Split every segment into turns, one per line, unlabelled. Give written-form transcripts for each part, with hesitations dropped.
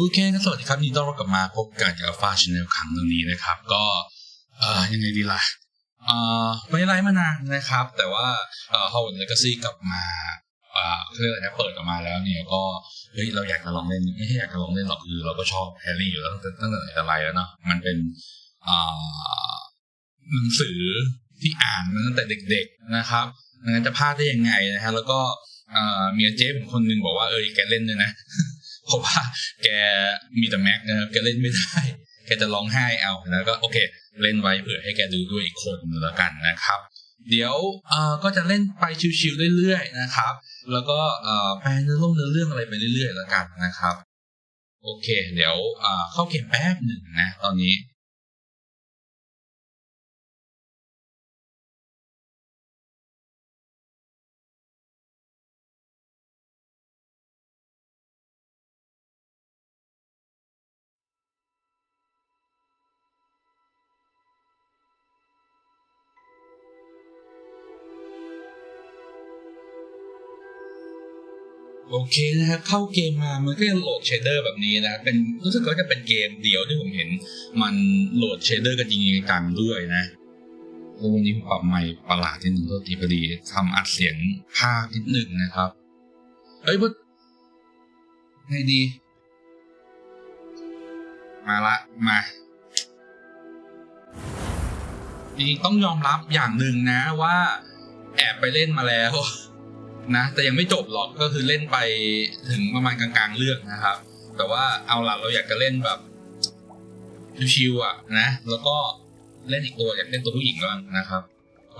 อเคสวัสดีครับนี่ต้อนรับกลับมาพบกันกับฟ้าชาแนลครั้งนี้นะครับก็ยังไงดีล่ะไม่ไลฟ์มานานนะครับแต่ว่าHogwarts Legacy กลับมาเรื่องอะไรนะเปิดออกมาแล้วเนี่ยก็เฮ้ยเราอยากจะลองเล่นไม่ใช่อยากจะลองเล่นหรอกคือเราก็ชอบแฮร์รี่อยู่แล้วตั้งแต่ไหนแต่ไรแล้วเนาะมันเป็นหนังสือที่อ่านมาตั้งแต่เด็กๆนะครับงั้นจะพลาดได้ยังไงนะฮะแล้วก็เมียเจ๊ผมคนนึงบอกว่าแกเล่นด้วยนะเพราะว่าแกมีแต่แม็กนะครับแกเล่นไม่ได้แกจะร้องไห้เอาแล้วก็โอเคเล่นไว้เผื่อให้แกดูด้วยอีกคนแล้วกันนะครับเดี๋ยวก็จะเล่นไปชิวๆเรื่อยๆนะครับแล้วก็แปลเนื้อเรื่องอะไรไปเรื่อยๆแล้วกันนะครับโอเคเดี๋ยวเข้าเกมแป๊บหนึ่งนะตอนนี้โอเคนะครับเข้าเกมมามันก็จะโหลดเชดเดอร์แบบนี้นะเป็นรู้สึกว่าจะเป็นเกมเดียวที่ผมเห็นมันโหลดเชดเดอร์กันจริงๆจังด้วยนะแล้ววันนี้ผมปรับใหม่ประหลาดที่หนึ่งตัวทีพอดีทำอัดเสียงภาคนิดหนึ่งนะครับว่าไงดีมาจริงๆต้องยอมรับอย่างหนึ่งนะว่าแอบไปเล่นมาแล้วนะแต่ยังไม่จบหรอกก็คือเล่นไปถึงประมาณกลางๆเรื่องนะครับแต่ว่าเอาล่ะเราอยากจะเล่นแบบชิวๆอ่ะนะแล้วก็เล่นอีกตัวอยากเล่นตัวผู้หญิงบ้างนะครับ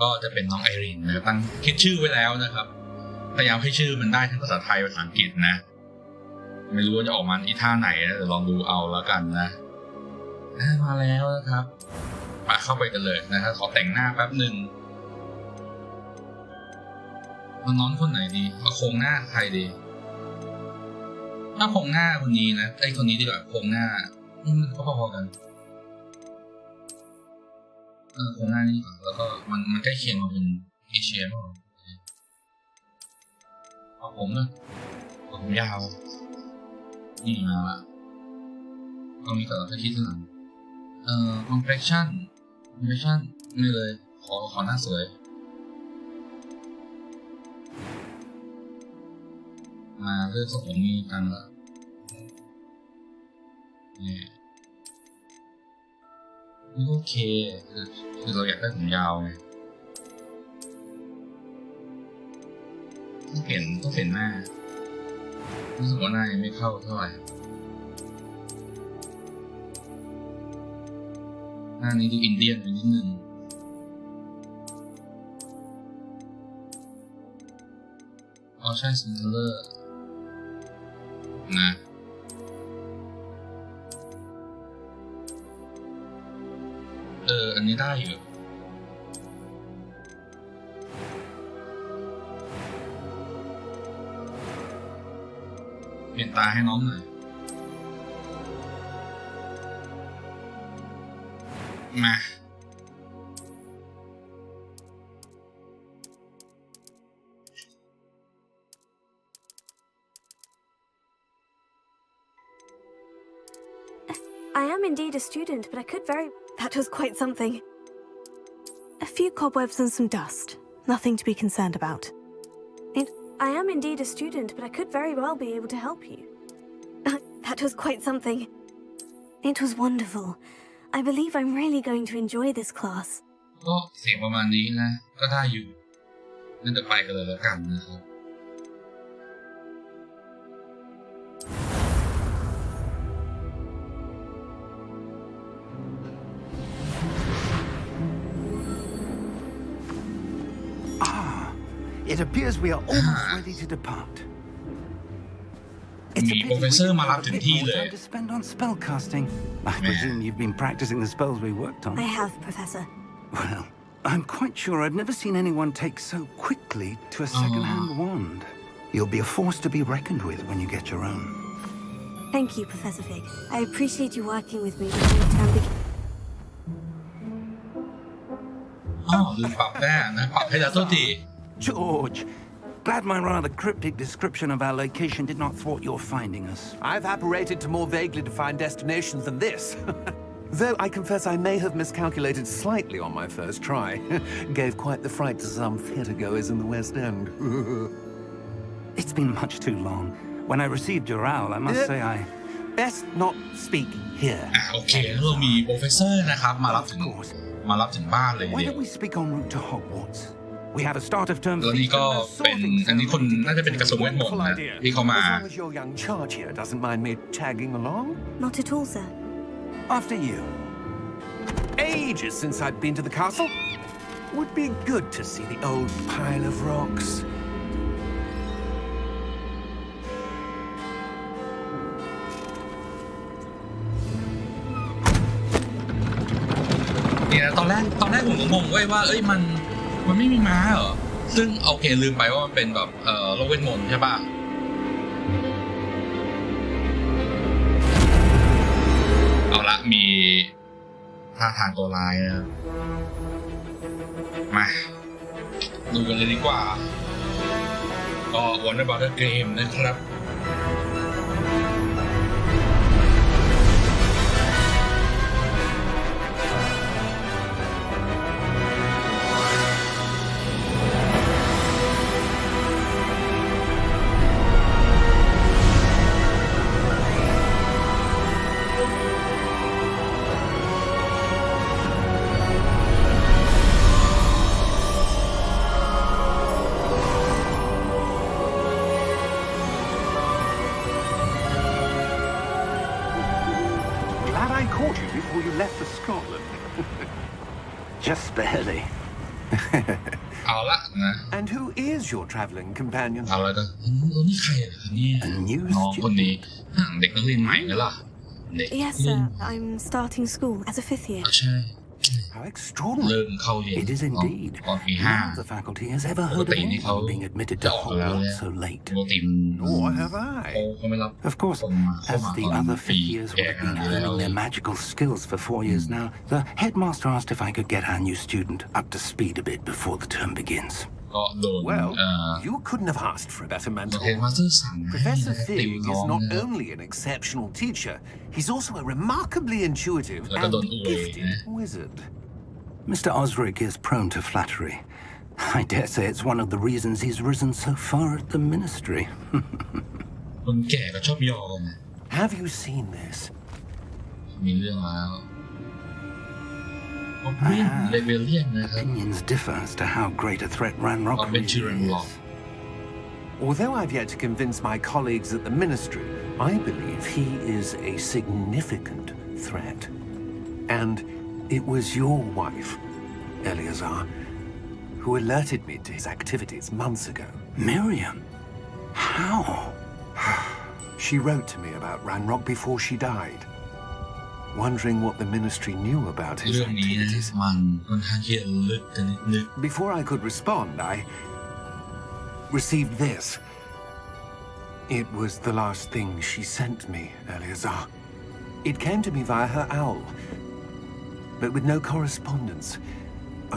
ก็จะเป็นน้องไอรินนะตั้งคิดชื่อไว้แล้วนะครับพยายามให้ชื่อมันได้ทั้งภาษาไทยภาษาอังกฤษนะไม่รู้ว่าจะออกมาอีท่าไหนนะเดี๋ยวลองดูเอาแล้วกันนะมาแล้วนะครับมาเข้าไปกันเลยนะครับขอแต่งหน้าแป๊บหนึ่งน้องคนไหนดีเอาโครงหน้าใครดีถ้าโครงหน้าคนนี้นะไอ้คนนี้ดีกว่าโครงหน้าก็พอๆกันโครงหน้านี่ก่อนแล้วก็มันใกล้เคียงมาเป็นเอเชียมั้งเอาผมยาวนี่มาละเอามีก่อนถ้าคิดถึงcomplexion ไม่เลยขอหน้าสวยมาเลือกสองนี้กันละนี่โอเคคือเราอยากได้ผมยาวไงต้องเปลี่ยนหน้ารู้สึกว่าหน้ายังไม่เข้าเท่าไหร่หน้านี้ดูอินเดียนไปนิดนึงใช่ซินเทเลอร์นะอันนี้ได้อยู่เปลี่ยนตาให้น้องหน่อยมา
I am indeed a student, but I could That was quite something. A few cobwebs and some dust. Nothing to be concerned about. I am indeed a student, but I could very well be able to help you. That was quite something. It was wonderful. I believe I'm really going to enjoy this class.
ก็เสียงประมาณนี้นะก็ได้อยู่นั่นจะไปกันเลยแล้วกันนะครับ
It appears we are almost ready to depart.
It's a pity we don't have a bit more
time to spend on spellcasting. I presume you've been practicing the spells we worked on.
I have, Professor.
Well, I'm quite sure I've never seen anyone take so quickly to a second-hand wand. You'll be a force to be reckoned with when you get your own.
Thank you, Professor Fig. I appreciate you working with me during the term begins.
ลืมปรับแน่นะปรับให้แล้วโทษที
George, Glad my rather cryptic description of our location did not thwart your finding us.
I've apparated to more vaguely defined destinations than this. Though I confess I may have miscalculated slightly on my first try. Gave quite the fright to some theatregoers in the West End.
It's been much too long. When I received your owl, I must say I...
Best not speak here.
โอเคเรามีโปรเฟสเซอร์นะครับมารับถึงบ้านเลย
Why
เดียว
don't we speak en route to Hogwarts? We have a start of term
แล้วนี่ก็เป็นอันนี้คนน่าจะเป็นกระทรวงเวทมนต์นะที่เขามา
As long as your young charge here doesn't mind me tagging along.
Not at all, sir.
After you.
Ages since I'd been to the castle. Would be good to see the old pile of rocks.
นี่นะตอนแรกผมก็งงเว้ยว่าเอ้ยมันไม่มีม้าเหรอซึ่งโอเคลืมไปว่ามันเป็นแบบโลกเวทมนต์ใช่ป่ะเอาละมีท่าทางตัวร้ายนะมาดูกันเลยดีกว่าก็วันนี้about the game นะครับ
Before you left for Scotland. Just barely.
เอาละนะ
And who is your travelling companion?
เอาละก็นี่ใครอ่ะนี่น้องคนนี้เด็กนักเรียนใหม่เลยล่ะเด็ก
Yes, sir. I'm starting school as a 5th year.
ใช่
How extraordinary.
เริ่มเข้าเรียน
It is indeed.
ตอนปี
None of the faculty has ever heard of anyone being admitted to Hogwarts so late.
ปกติ
Nor have I.
เขาไม่รับ
Of course, as the other 5th years would have been honing their magical skills for 4 years now, the headmaster asked if I could get our new student up to speed a bit before the term begins.
ก็โดน
Well, you couldn't have asked for a better
โอ
mentor.
เคมาสเตอร์สั่งให้
Professor
ติว
Fig
น้
is
อง
not
นะ
only an exceptional teacher, he's also a remarkably intuitive
Like a
and
don Uwe,
gifted
eh?
wizard.
Mr. Osric is prone to flattery. I dare say it's one of the reasons he's risen so far at the ministry.
คนแก่ก็ชอบยอม
Have you seen this?
มีเรื่องแล้วผมเรียนเลเวลเลียนนะครับ
Opinions differ as to how great a threat Ranrock
เป็น
really
ชื่อรันล็อก
is.
Although I've yet to convince my colleagues at the ministry, I believe he is a significant threat. And it was your wife, Eleazar, who alerted me to his activities months ago.
Miriam? How?
She wrote to me about Ranrock before she died, wondering what the ministry knew about his
เรื่องนี้นะ
activities.
มันค่อนข้างที่จะลึกกันนิดนึง
Before I could respond, I received this. It was the last thing she sent me, Eleazar. It came to me via her owl, but with no correspondence.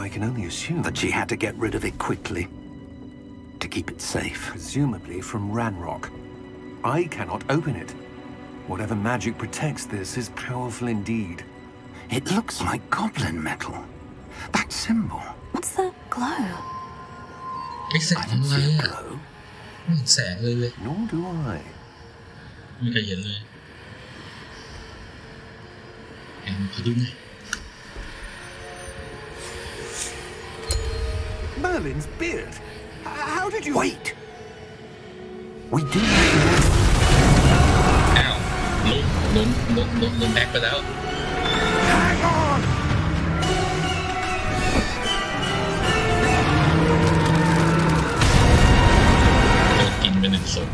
I can only assume
That she had to get rid of it quickly to keep it safe.
presumably from Ranrock. I cannot open it. Whatever magic protects this is powerful indeed.
It looks like goblin metal. That symbol.
What's that glow?
ไอ้แสง
I didn't
อะไร
see a
อ่ะ
glow.
ไม่เห็นแสงเลย
Nor do I.
ไม่เคยเห็นเลยเอ็มขอดูหน่อย
Merlin's beard. How did you...
Wait! We do
อ้าวล้มแบ็คไปแล้ว
Hang on!
โดนกินไป1 ศพ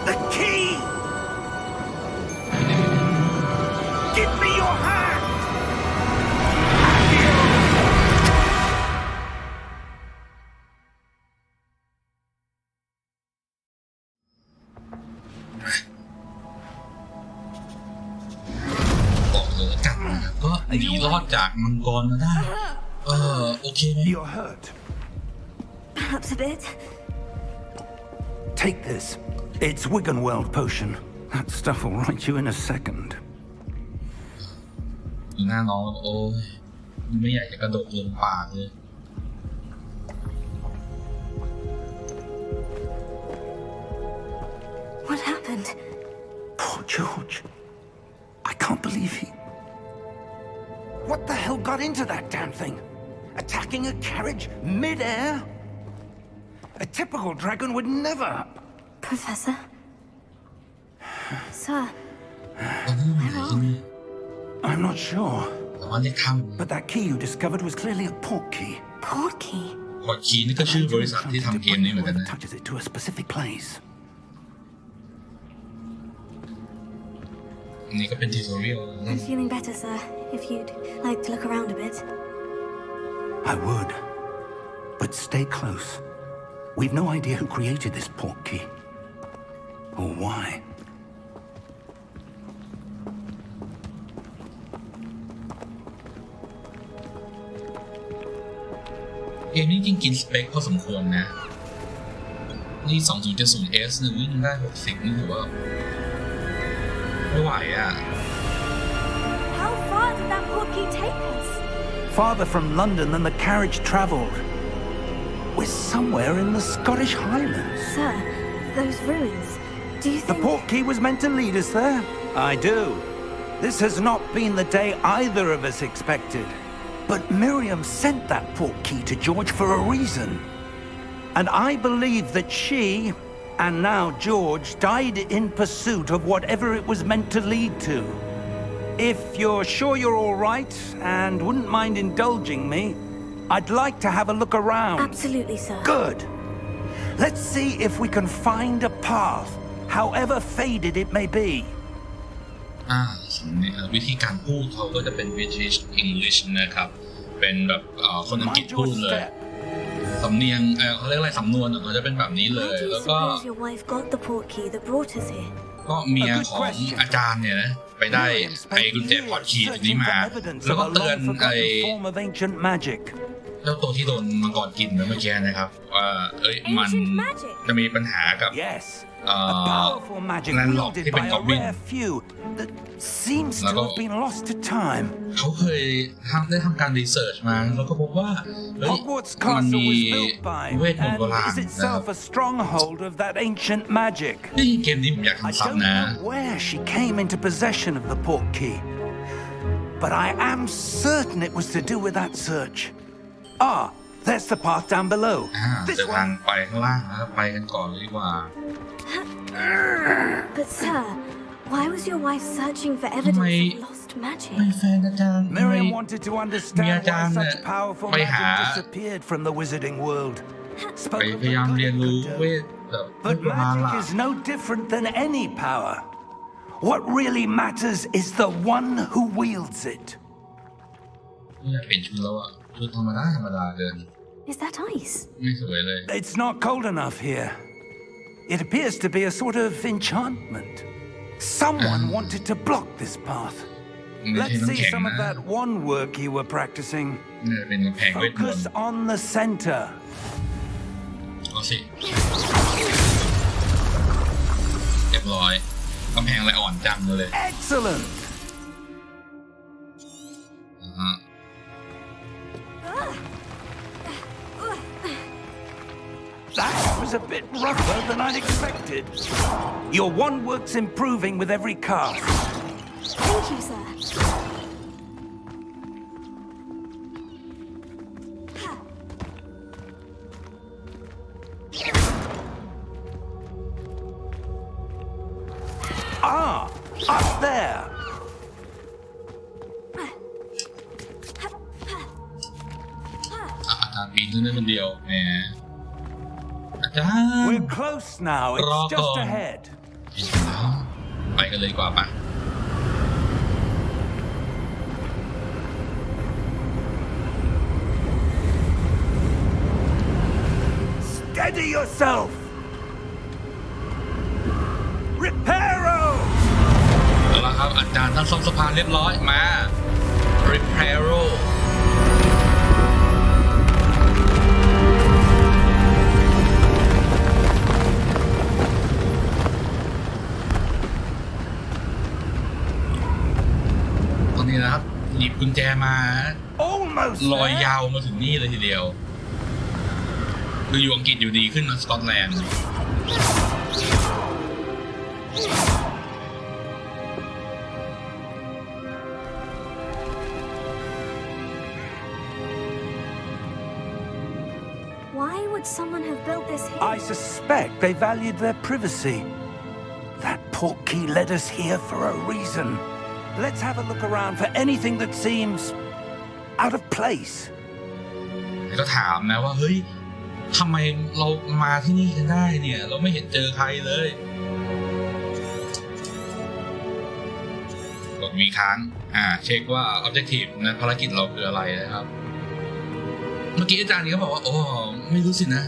The key!
รอดจากมังกรมาได้โอเคไหม
You're hurt.
Perhaps a bit.
Take this. It's Wiggenweld potion. That stuff will right you in a second.
ดูหน้าน้องโอ้ยไม่อยากจะกระโดดลงป่าเลย
What happened?
Poor George. I can't believe he... What the hell got into that damn thing? Attacking a carriage mid-air? A typical dragon would never...
Professor? Sir?
ตอนนี้อยู่ไหนที่นี่
I'm not sure.
แต่ว่าในถ้ำ
But that key you discovered was clearly a port key.
Portkey?
พอร์ตคีย์นี่ก็ชื่อบริษัทที่ทำเกมนี้เหมือนกันนะ
touches it to a specific place.
อันนี้ก็เป็นทิวทอเรียล
I'm feeling better, sir. If you'd like to look around a bit.
I would. But stay close. We've no idea who created this port key. Or why. เกมนี้จริงกินสเปคพอสมควรนะนี่ 2070S เนี่ยวิ่งได้60นี่ถือว่าไม่ไหวอ่ะ
How far did that portkey take us?
Farther from London than the carriage travelled. We're somewhere in the Scottish Highlands.
Sir, those ruins. Do you
The
think...
port key was meant to lead us there? I do. This has not been the day either of us expected. But Miriam sent that port key to George for a reason. And I believe that she, and now George, died in pursuit of whatever it was meant to lead to. If you're sure you're all right and wouldn't mind indulging me, I'd like to have a look around.
Absolutely, sir.
Good. Let's see if we can find a path, however faded it may be.
วิธีการพูดเขาก็จะเป็น British English นะครับเป็นแบบคนอังกฤษพูดเลยสำเนียงเขาเรียกอะไรสำนวนเขาจะเป็นแบบนี้เลย
How do you
แล้วก็
suppose your wife got the portkey that brought us here?
ก็เมียของอาจารย์เนี่ยนะไปได้ไอ้กุญแจพอร์ตคีย์ตัวนี้มาแล้วก็เตือนไอ้เจ้าตัวที่โดนมังกรกินเมื่อกี้นะครับว่ามันจะมีปัญหากับนั่นหลอกที่เป็นกอบลินแล้วก็เขาเคยได้ทำการรีเสิร์ชมาแล้วก็พบว่ามันมีเวทมนต์โบราณนะครับนี่เกมนี้ผมอยากทำซ้ำนะ
But I am certain it was to do with that search. There's the path down below.
เดินทางไปข้างล่างนะครับไปกันก่อนเลยดีกว่า
But sir, why was your wife searching for evidence of lost magic?
ไม่แฟนอาจารย์
Miriam wanted to understand why such powerful magic disappeared from the wizarding world.
ไปพยายามเรียนรู้เวทแบบ
But magic is no different than any power. What really matters is the one who wields it.
อยากเปลี่ยนชุดแล้วอ่ะชุดธรรมดาเดิน
Is that ice?
ไม่สวยเลย
It's not cold enough here. It appears to be a sort of enchantment. Someone wanted to block this path. Let's see some of that one work you were practicing. Focus on the center.
เอาสิเรียบร้อยกำแพงอะไรอ่อนจังเลย
Excellent. That was a bit rougher than I'd expected. Your one work's improving with every cast.
Thank you, sir.
Up there.
อาจารย์ปีนขึ้นได้คนเดียวแหมอาจารย์
We're close now. It's just ahead.
ไปกันเลยดีกว่าปะ
Steady yourself. Reparo.
เอาละครับอาจารย์ท่านซ่อมสะพานเรียบร้อยมา Reparo ตอนนี้นะครับหยิบกุญแจมาลอยยาวมาถึงนี่เลยทีเดียวคืออยู่อังกฤษอยู่ดีขึ้นมาสกอตแลนด์
Why would someone have built this here?
I suspect they valued their privacy. That portkey led us here for a reason. Let's have a look around for anything that seems out of place.
ก็ถามนะว่าเฮ้ยทำไมเรามาที่นี่กันได้เนี่ยเราไม่เห็นเจอใครเลยกดวีค้างเช็คว่า objective นะภารกิจเราคืออะไรนะครับเมื่อกี้อาจารย์นี่ก็บอกว่าโอ้ไม่รู้สินะ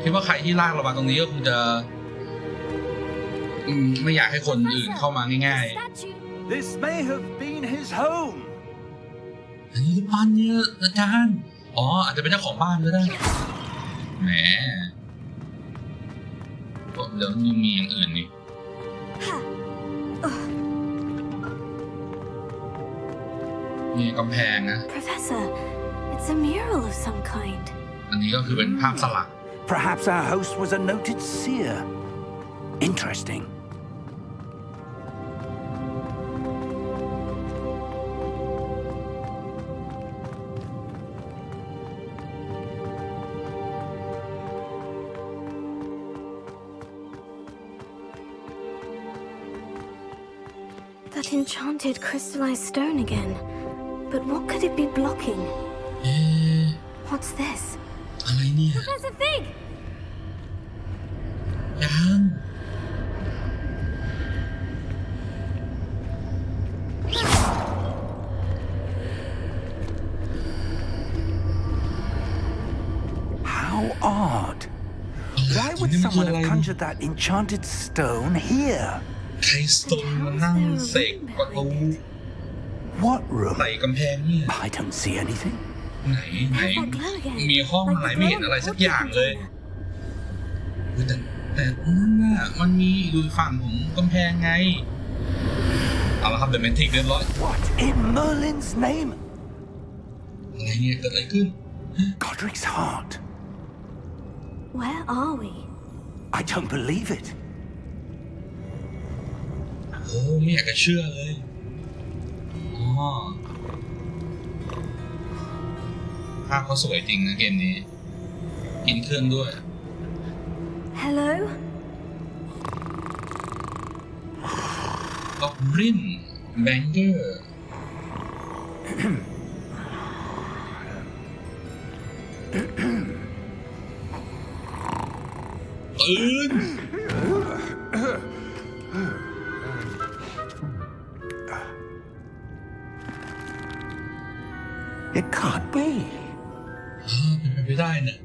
คิดว่าใครที่ลากเรามาตรงนี้ก็คงจะไม่อยากให้คนอื่นเข้ามาง่ายๆ
This may have been his home.
อันนี้บ้านเนี่ยอาจารย์อาจจะเป็นเจ้าของบ้านก็ได้แหมเดี๋ยวยังมีอย่างอื่นนี่มีกำแพงนะ
Professor, it's a mural of some kind.
อันนี้ก็คือเป็นภาพสลัก
Perhaps our host was a noted seer. Interesting.
That enchanted crystallized stone again. But what could it be blocking? What's this?
อะไรเนี่ย
Professor Fig!
ยัง
How odd. Why would someone have conjured that enchanted stone here?
ใครสโตนมานั่งเสกประตู
What room?
ใส่กำแพงเนี่ย
I don't see anything.
ไหนมีห้องอะไรไม่เห็นอะไรสักอย่างเลยแต่นั่นน่ะมันมีอยู่ฝั่งของกำแพงไงเอาละครับเดอะแมนทิกเรียบร้อย
What in Merlin's name?
อะไรเนี่ยเกิดอะไรขึ้น
Godric's heart.
Where are we?
I don't believe it.
โอ้ไม่อยากจะเชื่อเลยภาพเขาสวยจริงนะเกมนี้กินเครื่องด้วย
Hello?
ก็รินแบงเกอร์ตื่น
It can't be.
เป็นไปไม่ได้นะ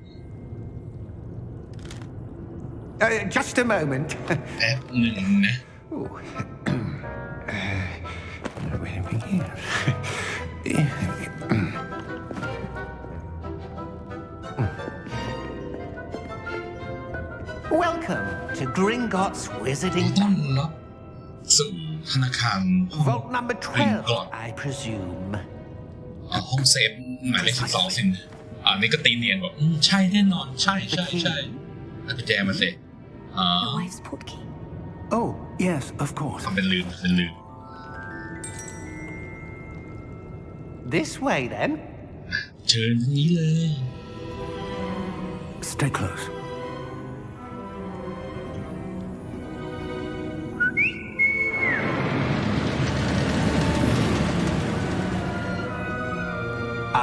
Just a moment.
แป๊บหนึ่งนะ
Where are we here? Welcome to Gringotts
ต้อ
Wizarding
ง
Tower.
รับสู่ธนาคาร
Vault number
Gringotts
12, I presume.
ห้องเซฟหมายเลข12สินะอันนี้ก็ตีเนียนแบบใช่แน่นอนใช่แล้วกุญแจมาเสร็จ
Your wife's portkey.
Oh, yes, of course.
ทำเป็นลืม
This way, then.
เชิญทางนี้เลย
Stay close.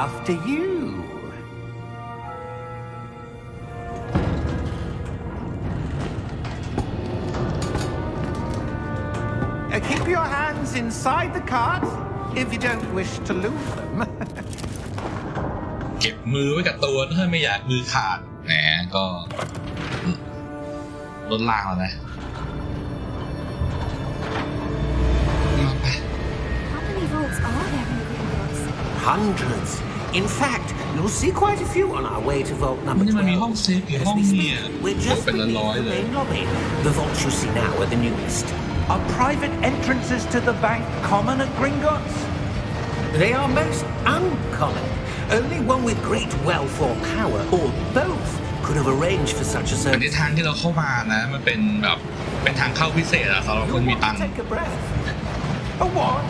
After you. Keep your hands inside the cart if you don't wish to lose them.
เก็บมือไว้กับตัวถ้าไม่อยากมือขาดแหมก็ลดล่างแล้วนะมาไป
How many vaults are there in Gringotts?
Hundreds. In fact, you'll see quite a few on our way to vault
มั
number
นมีห้อง
12.
เซฟอยู่ห้อง
As we
เนี่ย
speak, we're just
เป็น
beneath
ร้อย
the
ๆเลย
main lobby. The vaults you see now are the newest.
Are private entrances to the bank common at Gringotts?
They are most uncommon. Only one with great wealth or power, or both, could have arranged for such a
อันนี้
service.
ทางที่เราเข้ามานะมันเป็นแบบเป็นทางเข้าพิเศษอะสำหรับคน
You'll
มี
want
ตัง
to
ค์
take a breath. A what?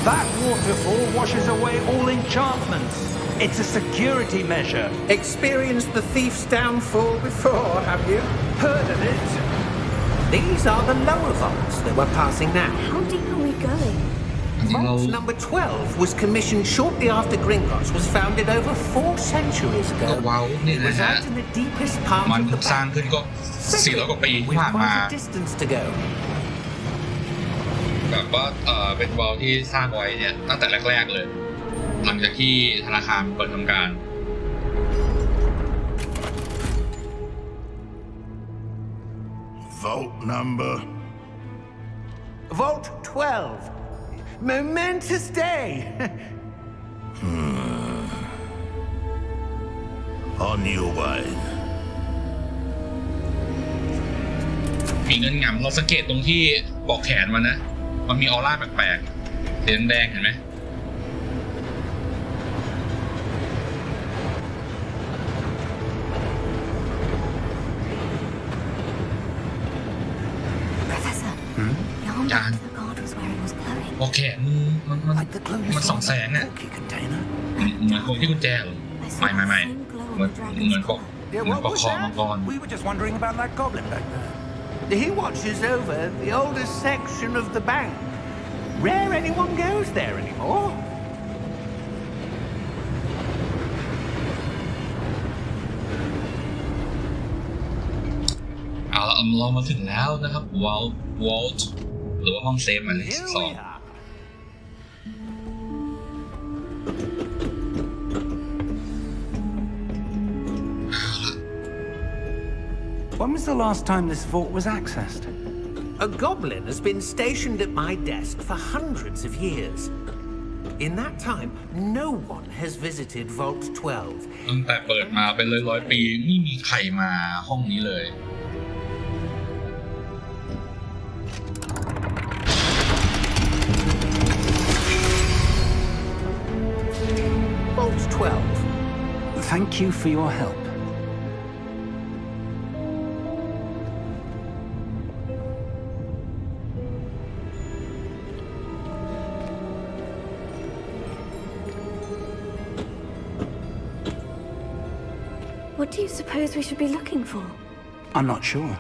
That waterfall washes away all enchantments. It's a security measure.
Experienced the thief's downfall before, have you?
Heard of it?
These are the lower vaults that we're passing now.
How deep are we going?
อันนี้เรา
Vault number 12 was commissioned shortly after Gringotts was founded over 4 centuries
ก็
ago.
เว้านี่
It
นะ
was
ฮะ
out in the deepest part
มัน
of the
สร้าง
bank.
ขึ้นก็400 กว่าปีที่
We've
ผ่านมา
quite a distance to go.
แบบว่าเป็นวอลที่สร้างไว้เนี่ยตั้งแต่แรกๆเลย หลังจากที่ธนาคารเปิดทำการ
Vault number.
Vault 12. Momentous day.
On your way.
มีเงินงำเราสังเกตตรงที่ปอกแขนมันนะมันมีออร่าแปลกๆสีแดงๆเห็นไหม
Professor, the armband the guard was wearing was glowing.
ปอกแขนมัน
Like the glow you
มันส่อง
saw
แส
in
ง
the
อ่ะ
portkey container?
เหมือนคนที่กุญแจเหรอ
I saw
ไม่
the
เห
same glow
มือน
on the dragon's
เหมือนปอก
collar.
เหมือนปอกคอมังกร
We were just wondering about that goblin back there.
He watches over the oldest section of the bank. Rare anyone goes there anymore.
เอาละเรามาถึงแล้วนะครับ Vault หรือว่าห้องเซฟหมายเลข
Here
12
we are.
When was the last time this vault was accessed?
A goblin has been stationed at my desk for hundreds of years. In that time, no one has visited Vault 12.
ตั้งแต่เปิดมาเป็นร้อยๆปีไม่มีใครมาห้องนี้เลย
Vault 12.
Thank you for your help.
What do you suppose we should be looking for?
I'm not sure.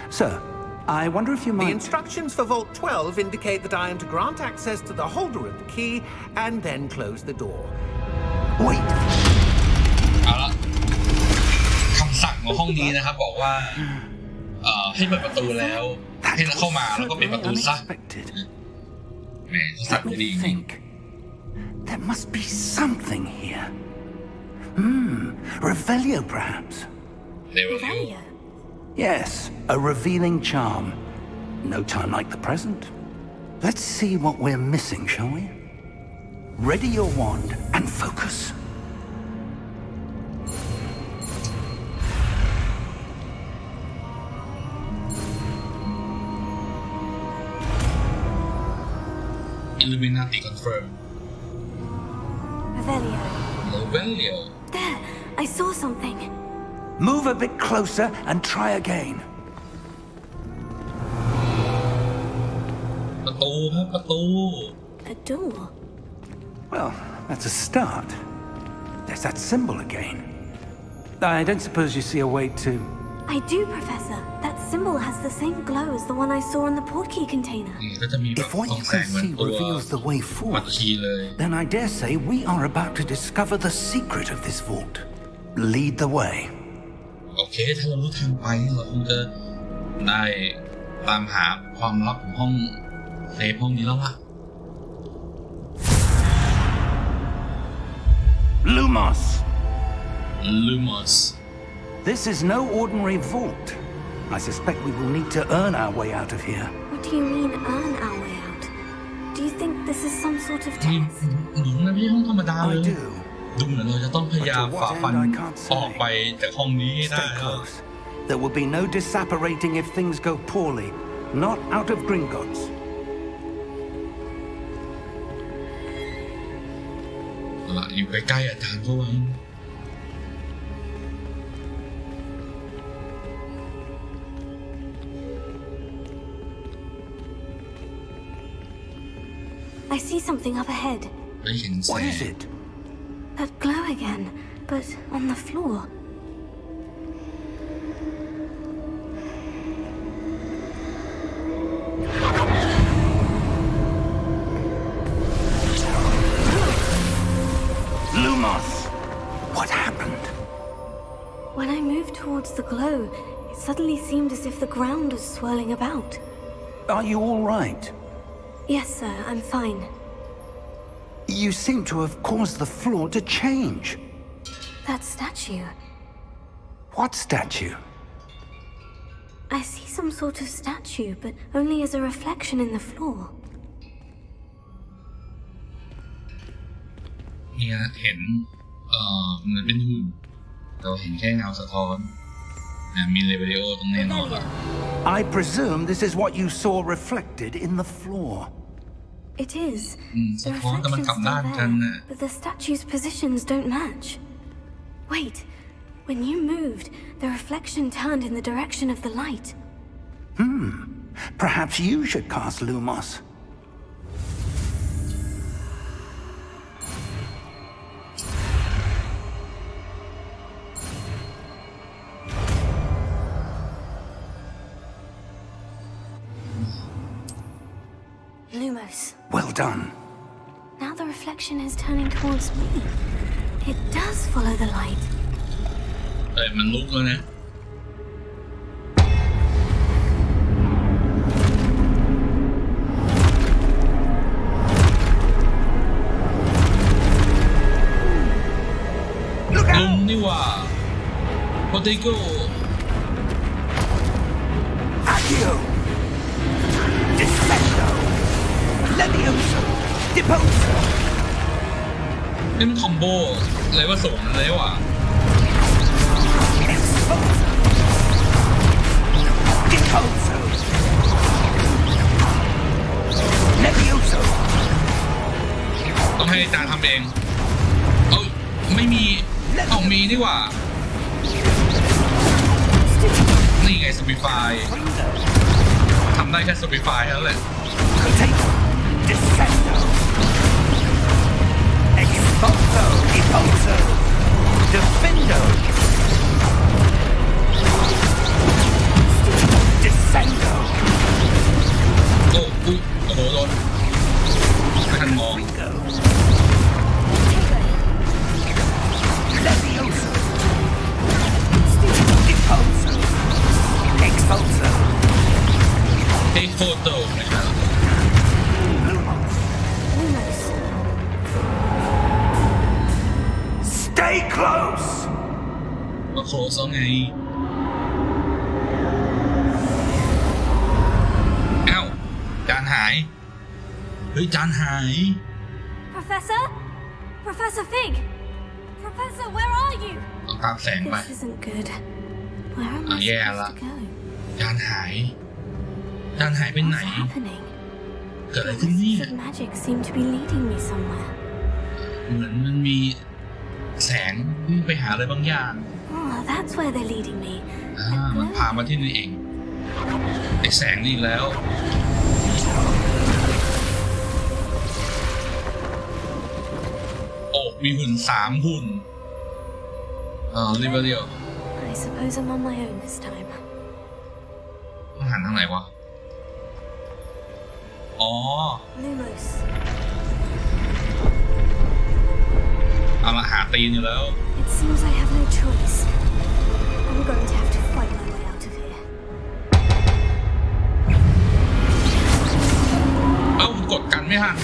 Sir, I wonder if you
The
might...
instructions for Vault 12 indicate that I am to grant access to the holder of the key and then close the door.
Wait!
เอาละคำสั่งของห้องนี้นะครับบอกว่าให้เปิดประตูแล้ว
That
ให้เราเข้า
was
มาแล้วก็ปิดประ
certainly
ตูซะ
unexpected.
แหมเขาสั่ง
Let
จะดี
me
จริง
think. There must be something here. Revelio, perhaps?
เร็ว
Revelio.
Yes, a revealing charm. No time like the present. Let's see what we're missing, shall we? Ready your wand and focus.
Illuminati confirm
Revelio.
Revelio
There, I saw something.
Move a bit closer and try again.
ประตูครับประตู
A door.
Well, that's a start. There's that symbol again. I don't suppose you see a way to...
I do, Professor. That symbol has the same glow as the one I saw in the portkey container.
นี่ก็จะมีแบบ
If what
ส่อง
you
แส
can
งเหมือน
see
ตัว
reveals the way
บัตร
forward,
คีย์เลย
then I dare say we are about to discover the secret of this vault. Lead the way.
โอเคถ้าเรารู้ทางไปเราคงจะได้ตามหาความลับของห้องเซฟห้องนี้แล้วล่ะ
Lumos!
Lumos
This is no ordinary vault. I suspect we will need to earn our way out of here.
What do you mean, earn our way out? Do you think this is some sort of
นี่
test?
หนูไม่ใช่ห้องธรรมดาเล
I
ย
do.
ดูเหมือนเราจะต้องพยายามฝ่าฟันออกไปจากห้องนี้ให้ได้
Stay
แล้ว
close. There will be no disapparating if things go poorly. Not out of Gringotts.
อยู่ใกล้ๆอาจารย์เขาไว้
I see something up ahead.
ได้เห็นแส
What
ง
is it?
That glow again, but on the floor.
Lumos! What happened?
When I moved towards the glow, it suddenly seemed as if the ground was swirling about.
Are you all right?
Yes, sir, I'm fine.
You seem to have caused the floor to change.
That statue.
What statue?
I see some sort of statue, but only as a reflection in the floor.
เนี่ยเห็นเหมือนเป็นหุ่นเราเห็นแค่เงาสะท้อนมีเลเวลตรงแน่นอน
I presume this is what you saw reflected in the floor.
It is.
สะ
The
ท้อนแต่มัน
reflection's
กลับด้าน
still
กัน
there,
น่ะ
but the statue's positions don't match. Wait, when you moved, the reflection turned in the direction of the light.
Perhaps you should cast Lumos.
Lumos.
Well done.
Now the reflection is turning towards me. It does follow the light.
มันลุกแล้วนะ ลุงนี่ว่าโปเตโก้
Accio! Dispesto! Levioso! Deposo!
นี่มันคอมโบอะไรว่าส่งอะไรวะ
Exposo! Deposo! Levioso!
ต้องให้อาจารย์ทำเองเอ้ยไม่มีเอามีนี่หว่านี่ไงสปิฟายทำได้แค่สปิฟายเท่านั้นแหละ
Potato! Descendo! Exposo! Deposo! Defendo! Descendo!
โอ้อุ๊ยโอ้โหโดนไม่ทันมอง
Ringo! Levioso! Deposo! Exposo!
เอ็กโฟโต้นะครับ
Lumos!
Lumos.
Stay close!
ก็โคซะไงเอ้าจานหายเฮ้ยจานหาย
Professor? Professor Fig? Professor, where are you?
ต้องตามแสงไป
This isn't good. Where am I
yeah,
supposed to go?
จานหายจานหายไปไหน
What's happening?
เกิดอะไร
The
ขึ้นเนี่ย
wisps of magic seem to be leading me somewhere.
เหมือนมันมีแสงวิ่งไปหาอะไรบางอย่าง
Oh, that's where they're leading me.
มันพามาที่นี่เองไอ้แสงนี่อีกแล้ว โอ้มีหุ่น3 หุ่นริเบเรียล
I suppose I'm on my own this time.
ต้องหันทางไหนวะ อ๋อ
Lumos.
เอาละหาตีนอยู่แล้ว
It seems I have no choice. I'm going to have to fight my way out of here.
เอ้ากดกันไม่ทัน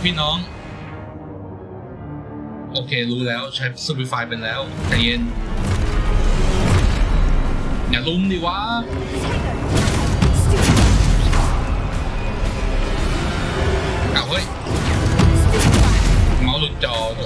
พี่น้องโอเครู้แล้วใช้ซูบิฟายเป็นแล้วใจเย็นอย่าลุมดิวะเอาเฮ้ยเมาส์หลุดจอโถ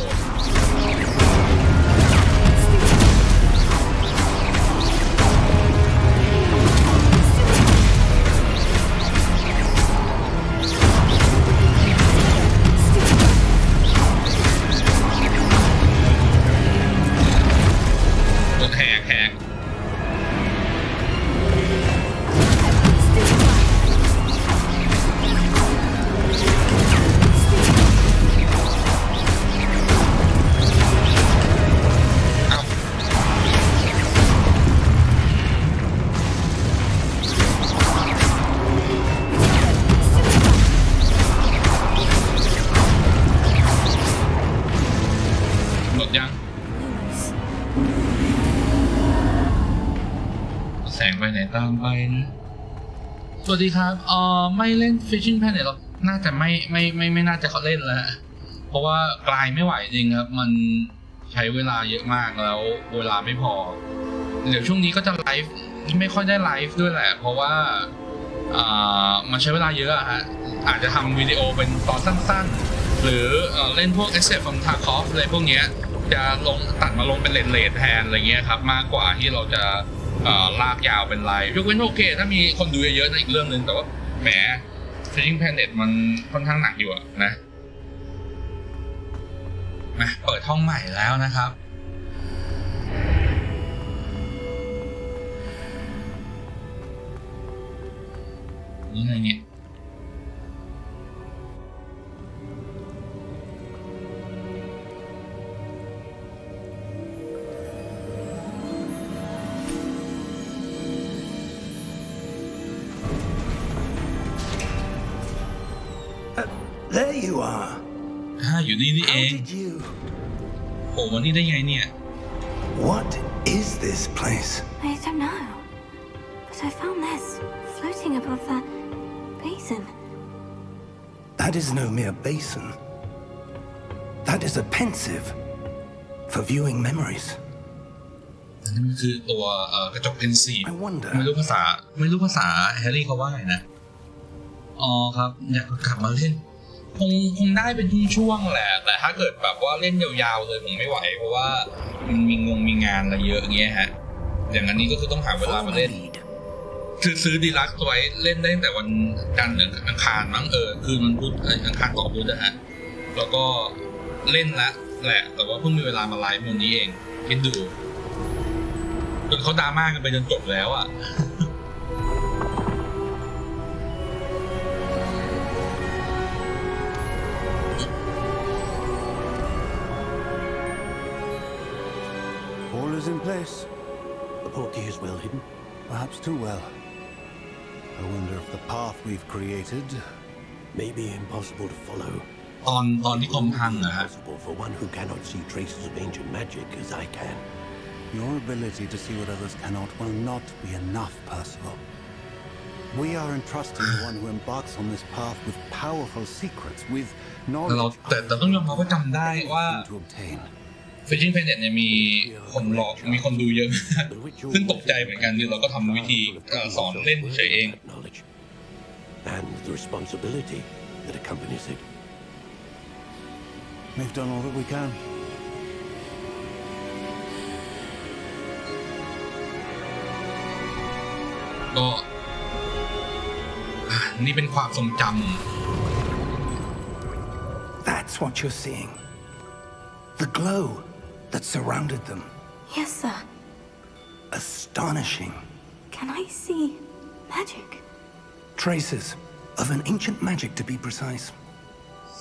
แสงไปไหนตามไปนะสวัสดีครับไม่เล่น Fishing Planet หรอกน่าจะไม่น่าจะเขาเล่นแล้วเพราะว่ากลายไม่ไหวจริงครับมันใช้เวลาเยอะมากแล้วเวลาไม่พอเดี๋ยวช่วงนี้ก็จะไลฟ์ไม่ค่อยได้ไลฟ์ด้วยแหละเพราะว่ามันใช้เวลาเยอะฮะอาจจะทำวิดีโอเป็นตอนสั้นๆหรือเล่นพวก Escape from Tarkov อะไรพวกเนี้ยจะลงตัดมาลงเป็นเลนแทนอะไรเงี้ยครับมากกว่าที่เราจะลากยาวเป็นไลฟ์ยกเว้นโอเคถ้ามีคนดูเยอะๆนั่นอีกเรื่องนึงแต่ว่าแหม Fishing Planet มันค่อนข้างหนักอยู่นะมาเปิดห้องใหม่แล้วนะครับนี่ไงเนี่ย
There you are.
อยู่นี่เอง
How did you?
โอ้วันนี้ได้ไงเนี่ย
What is this place?
I don't know, but I found this floating above that basin.
That is no mere basin. That is a pensive for viewing memories.
นั่นคือตัวกระจกเพนซีฟ
I wonder.
ไม่รู้ภาษาแฮร์รี่เขาว่าไงนะอ๋อครับอยากกลับมาเล่นคงได้เป็นช่วงๆแหละแต่ถ้าเกิดแบบว่าเล่นยาวๆเลยผมไม่ไหวเพราะว่ามันมีงานอะไรเยอะเงี้ยฮะอย่างอันนี้ก็คือต้องหาเวลามาเล่นคือซื้อดีลักซ์ไว้เล่นได้ตั้งแต่วันจันทร์หรืออังคารมั้งคือมันพุธอังคารต่อพุธนะฮะแล้วก็เล่นละแหละแต่ว่าเพิ่งมีเวลามาไลฟ์วันนี้เองคิดดูจนเขาดราม่ากันไปจนจบแล้วอ่ะ
All is in place. The portkey is well hidden, perhaps too well. I wonder if the path we've created may be impossible to follow.
ตอนที่คอมพังนะฮะ
Impossible for one who cannot see traces of ancient magic as I can. Your ability to see what others cannot will not be enough, Percival. We are entrusting the one who embarks on this path with powerful secrets, with knowledge
แต่ต้องยอมรับว่าจำได้ว่า
to obtain.
Fishing Planet เนี่ยมีคนดูเยอะมากซึ่งตกใจเหมือนกันคือเราก็ทำวิธีสอนเล่นเฉยเอง
And the responsibility that accompanies it. We've done all that we can.
ก็นี่เป็นความทรงจ
ำ That's what you're seeing. The glow that surrounded them.
Yes, sir.
Astonishing.
Can I see magic?
Traces of an ancient magic, to be precise.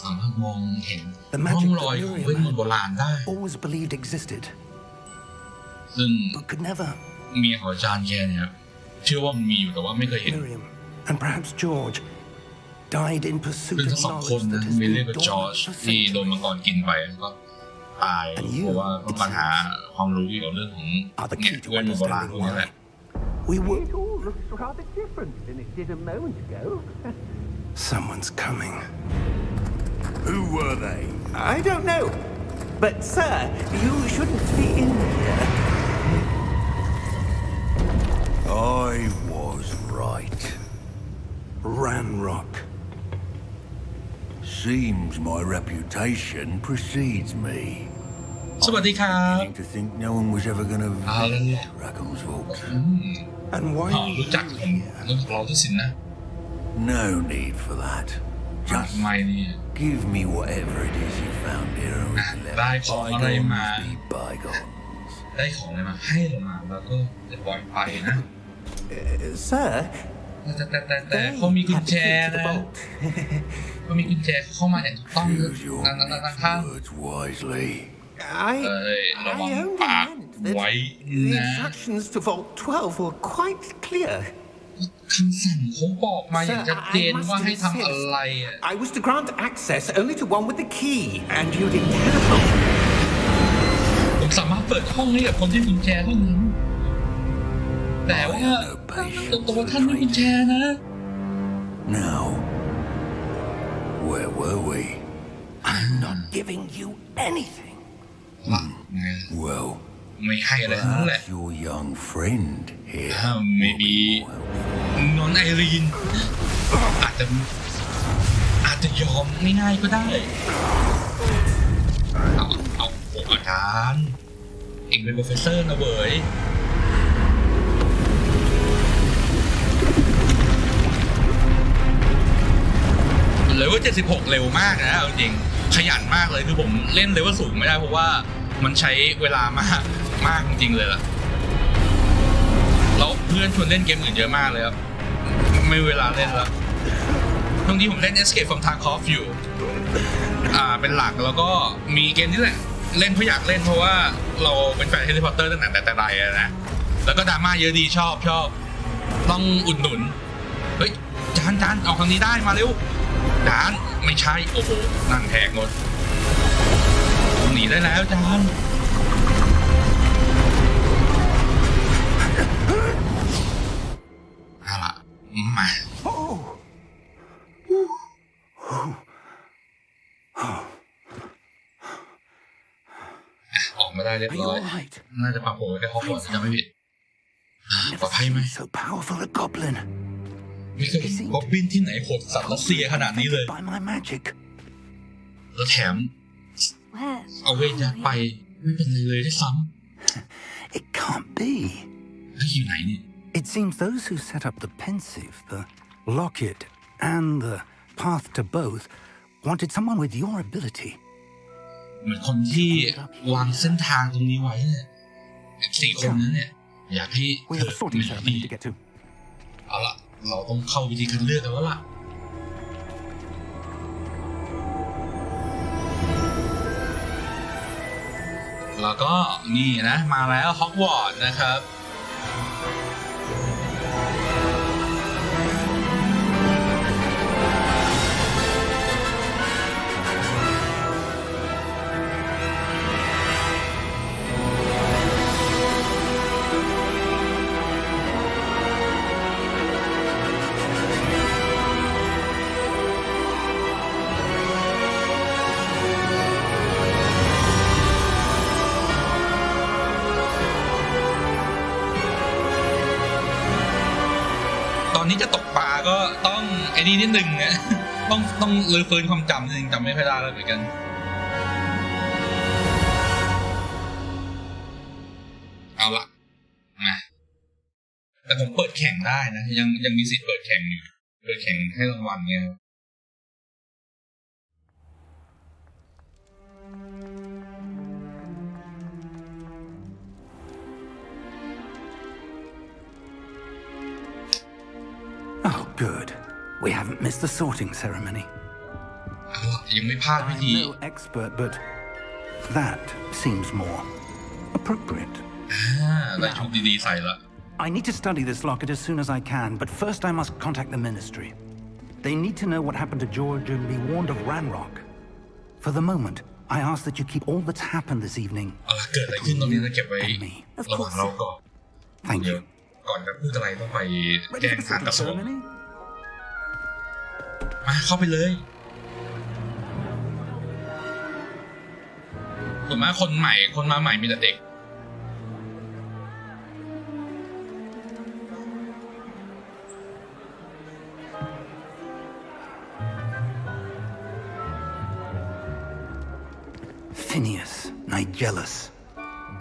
สามารถมองเห็น
The
ร่อง
magic
รอย
that
ของเวทมนต์โบราณได้
Miriam always believed existed,
ซึ่ง
but could never.
เมียของอาจารย์แกเนี่ยเชื่อว่ามันมีอยู่แต่ว่าไม่เคยเห็น
Miriam and perhaps George died in pursuit
ซึ่ง
of
ทั้งสองคน
knowledge
นะ
that has
มีเรีย
been
กว่าจอร์จ
dormant for
ที่โดน
centuries.
มังกรกินไปก็ตายเพราะว่าต้องการหาความรู้เกี่ยวกับเรื่องของ
Are the
เนี่ย
key to
เวทมนต์โบราณพวก
understanding
นี้แหละ
why we were.
It all looks rather different than it did a moment ago.
Someone's coming.
Who were they?
I don't know. But, sir, you shouldn't be in here.
I was right. Ranrock. Seems my reputation precedes me.
สวัสดีครับ
Beginning to think no one was ever going to
เอาแล้วเนี่ย
visit Ragham's vault.
And why
รู้จักผมเราที่สินนะ
No need for that.
ทำ
Just
ไมเนี่ย
give me whatever it is you found here. and we can let
ได้ของอะไรมา
bygones be bygones.
ได้ของอะไรมาให้เรามาแล้วก็จะปล่อยไปนะ
Sir,
แต่เขามีกุญ
had
แจ
the key to the
นะ
vault.
เขามีกุญแจเข้ามาอย่างถูกต้อง
Use your
ข้าง
words wisely.
I
ระวัง
only
ปาก
meant
ไว้
that the
นะ
instructions to Vault 12 were quite clear.
คำสั่งเขาบอกมาอย่างชัดเจนว่าให้ทำอะไรอ่ะ
I was to grant access only to one with the key, and you didn't have it.
ผมสามารถเปิดห้องให้กับคนที่กุญแจเท่านั้นแต่ว่าตัวท่านมีกุญแจนะ
Now, where were we?
I'm not giving you anything.
Well,
ไม่ให้อะไรทั้งนั้นแหละ
perhaps your young friend here.
maybe นนไอรีนอาจจะยอมง่ายๆก็ได้เอาอาจารย์เองเป็นโปรเฟสเซอร์นะเว้ยเลเวล76เร็วมากนะเอาจริงขยันมากเลยคือผมเล่นเลเวลสูงไม่ได้เพราะว่ามันใช้เวลมากจริงๆเลยล่ะแล้วเพื่อนชวนเล่นเกมอื่นเยอะมากเลยครับไม่เวลาเล่นแล้วตรงนี้ผมเล่น Escape from Tarkov อยู่เป็นหลักแล้วก็มีเกมนี้แหละเล่นเพราะอยากเล่นเพราะว่าเราเป็นแฟน Harry Potter ตั้งแต่ใดนะแล้วก็ดราม่าเยอะดีชอบต้องอุดหนุนเฮ้ยจานออกทางนี้ได้มาเร็วจานไม่ใช่โอ้โหนั่งแทกหมดหนีได้แล้วจานเอาล่ะมาออกมาได้เรียบร้อยน่าจะปรับโผล่ได้ฮอกวอตส์จะไม่ผิดปลอดภัยไหม
So powerful a goblin.
ไม่เคยเห็นกอบบินที่ไหนโหดสัตว์รัสเซียขนาดนี้เลย
By my magic.
แล้วแถม
Where?
เอาเวทยัดไปไม่เป็นไรเลยด้วยซ้
It can't be.
ำแล้วอยู่ไหนเนี่ย
It seems those who set up the pensive, the locket, and the path to both wanted someone with your ability.
เหมือนคนที่วางเส้นทางตรงนี้ไว้เนี่ย4 คนนั้นเนี่ยอยากให้
We
เธ
have
อ
a sorting
ดี
ceremony to get to.
เอาล่ะเราต้องเข้าวิธีคัดเลือกกันแล้วล่ะแล้วก็นี่นะมาแล้วฮอกวอตส์นะครับ ตอนนี้จะตกปลาก็ต้องไอ้นี่นิดนึงนะ ต้องรื้อฟื้นความจำนิดนึงจำไม่ค่อยได้แล้วเหมือนกันเอาล่ะนะแต่ผมเปิดแข่งได้นะยังมีสิทธิ์เปิดแข่งอยู่เปิดแข่งให้รางวัลเงี้ย
Oh, good. We haven't missed the sorting ceremony.
เอาล่ะยังไม่พลาดวิ
I'm
ธี
no expert, but that seems more appropriate.
ได้ชุดดีๆใส่ละ
I need to study this locket as soon as I can, but first I must contact the ministry. They need to know what happened to George and be warned of Ranrock. For the moment, I ask that you keep all that's happened this evening
เอาล่ะเกิดอะไรขึ้นตรงนี้จะเก็บไว้
and me.
ระหว่างเราก่อน
Thank
เดี๋ยว
you.
ก่อนจะพูดอะไรต้องไปแจ้
Ready
ง
for
ทาง
the
กระทรวง
ceremony?
มาเข้าไปเลย ส่วนมากคนมาใหม่มีแต่เด็ก
Phineas, Nigellus,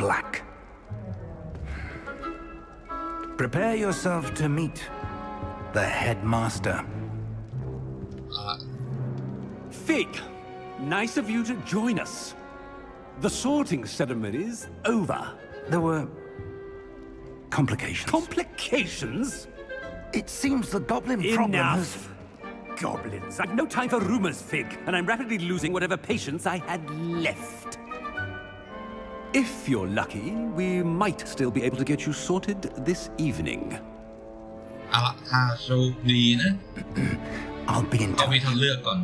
Black. Prepare yourself to meet the headmaster.
Fig, nice of you to join us. The sorting ceremony's over.
There were complications.
Complications?
It seems the goblin problem has...
Enough. Goblins. I've no time for rumors, Fig, and I'm rapidly losing whatever patience I had left. If you're lucky, we might still be able to get you sorted this evening.
เอาละถ้าโชคดีนะ
I'll be in
เอามี
touch.
ทางเลือกก่อน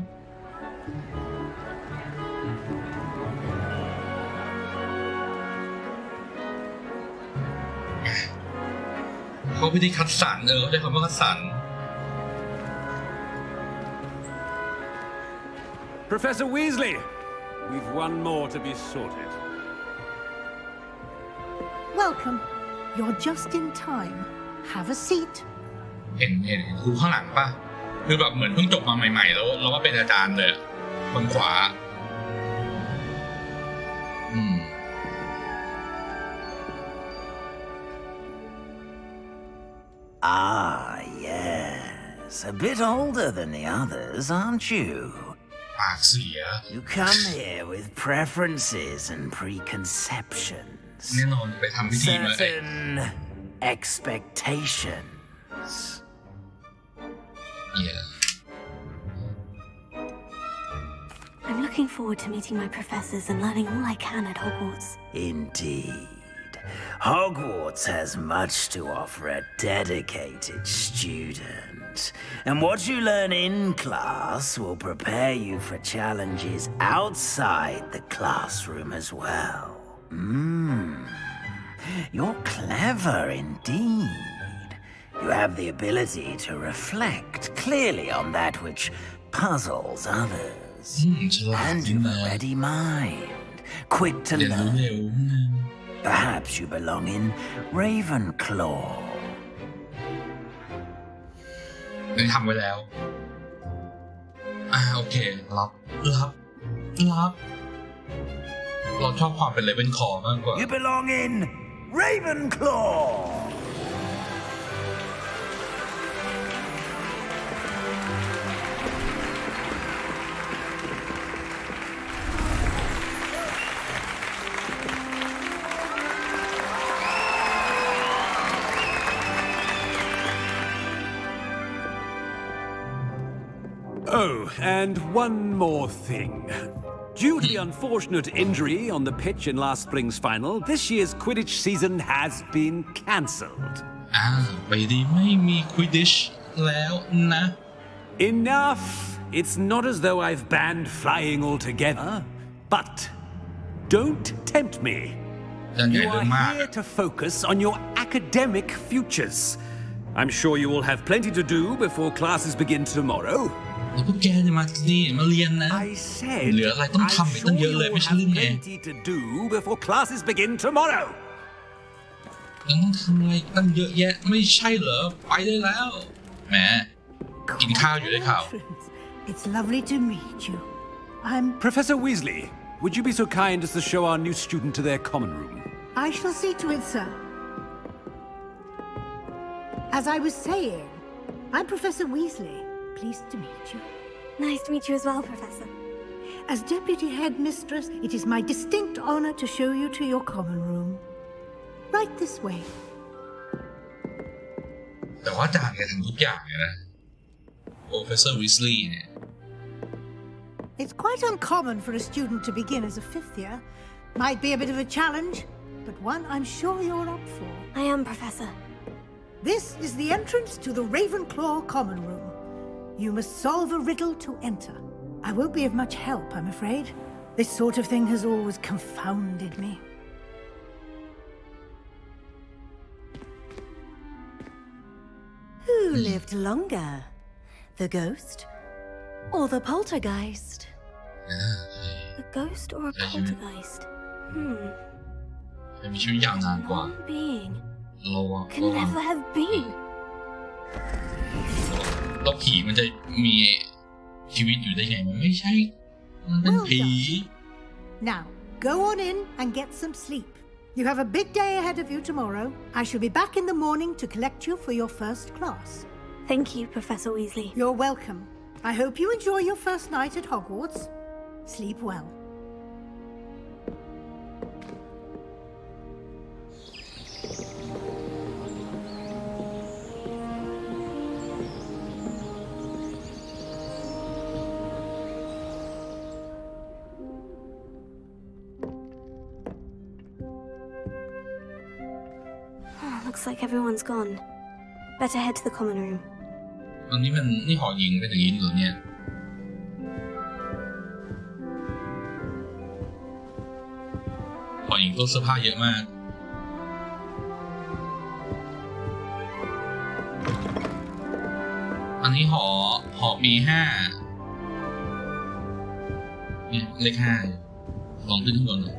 เขาพิธีคัดสรรเขาใช้คำว่าคัดสรร
Professor Weasley, we've one more to be sorted.
Welcome. You're just in time. Have a seat.
เห็นครูข้างหลังปะคือแบบเหมือนเพิ่งจบมาใหม่ๆแล้วเราว่าเป็นอาจารย์เลยคนขวา
Ah, yes. A bit older than the others, aren't you?
ปากเสีย
You come here with preferences and preconceptions.
แน่นอนไปทำพิธีมา
Certain expectations.
Yeah.
I'm looking forward to meeting my professors and learning all I can at Hogwarts.
Indeed. Hogwarts has much to offer a dedicated student. And what you learn in class will prepare you for challenges outside the classroom as well. You're clever indeed. You have the ability to reflect clearly on that which puzzles others.
ฉลาด
And
จริง
you've
นะ
a ready mind, quick to
เรียนรู้
learn.
เร็ว
Perhaps you belong in Ravenclaw.
ได้ทำไว้แล้วโอเครับเราชอบความเป็นเลเวนคอร์มากกว่า
You belong in Ravenclaw.
Oh, and one more thing. Due to the unfortunate injury on the pitch in last spring's final, this year's Quidditch season has been cancelled.
ไปดีไม่มีควิดดิชแล้วนะ
Enough! It's not as though I've banned flying altogether, but don't tempt me.
ยันใหญ่
You
เรื่อง
are
มาก
here to focus on your academic futures. I'm sure you will have plenty to do before classes begin tomorrow.
แล้วพวกแกจะมาเรียนนะ
I said,
เหลืออะไรต้อง
I'm
ทำอีก
sure
ตั้งเยอะ
you
เลย
will
ไม่ใช่
have
เรื่องไง
plenty to do before classes begin tomorrow.
ยังต้องทำอะไรตั้งเยอะแยะไม่ใช่เหรอไปได้แล้วแหมกินข้าวอยู่ได้ข่าว
It's lovely to meet you. I'm...
Professor Weasley, would you be so kind as to show our new student to their common room?
I shall see to it, sir. As I was saying, I'm Professor Weasley. Pleased to meet you.
Nice to meet you as well, Professor.
As Deputy Headmistress, it is my distinct honor to show you to your common room. Right this way.
แต่ว่าอาจารย์แกทำทุกอย่างเลยนะ Professor Weasley เนี่ย
It's quite uncommon for a student to begin as a fifth year. Might be a bit of a challenge, but one I'm sure you're up for.
I am, Professor.
This is the entrance to the Ravenclaw common room. You must solve a riddle to enter. I won't be of much help, I'm afraid. This sort of thing has always confounded me.
Who lived longer? The ghost or the poltergeist?
A ghost or a poltergeist?
จะมีชีวิตยาวนานกว่า
Being
ระวัง
can never have been.
แล้วผีมันจะมีชีวิตอยู่ได้ไงมันไม่ใช่มันเป็นผี
Now, go on in and get some sleep. You have a big day ahead of you tomorrow. I shall be back in the morning to collect you for your first class.
Thank you, Professor Weasley.
You're welcome. I hope you enjoy your first night at Hogwarts. Sleep well.
Looks like everyone's gone. Better head to the common room.
ตอนนี้นี่หอหญิงเป็นอย่างนี้เหรอเนี่ยหอหญิงตู้เสื้อผ้าเยอะมากอันนี้หอปี5เนี่ยเลข5ลองขึ้นข้างบนเลย